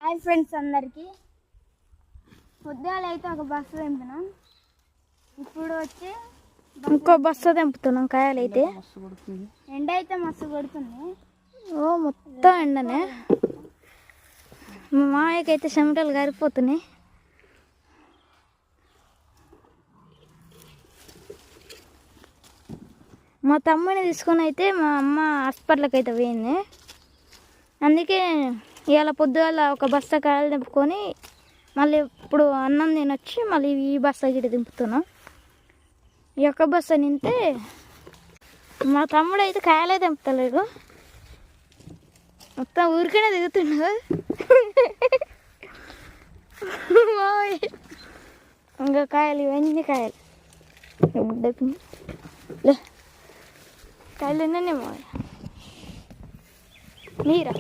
Hi friends అందరికీ. పొద్దుగాల అయితే ఒక బస్సు తెంపినాం, ఇప్పుడు వచ్చి ఇంకో బస్సు తెంపుతున్నాం. కాయలు అయితే ఎండ అయితే మస్తు కొడుతుంది. ఓ మొత్తం ఎండనే. మా మామయ్యకి అయితే చెమటలు గారిపోతున్నాయి. మా తమ్ముని తీసుకొని అయితే మా అమ్మ హాస్పిటల్కి అయితే పోయింది. అందుకే ఇవాళ పొద్దుగాల ఒక బస్తా కాయలు తెంపుకొని మళ్ళీ ఇప్పుడు అన్నం తినొచ్చి మళ్ళీ ఈ బస్తా గిట దింపుతున్నాం. ఈ ఒక్క బస్తా నింటే మా తమ్ముడు అయితే కాయలే తెంపుతలేడు, మొత్తం ఊరికనే దిగుతున్నాడు. ఇంకా కాయలు ఇవన్నీ కాయలు లే కాయలు ఉన్నానే మావయ్య. మీరా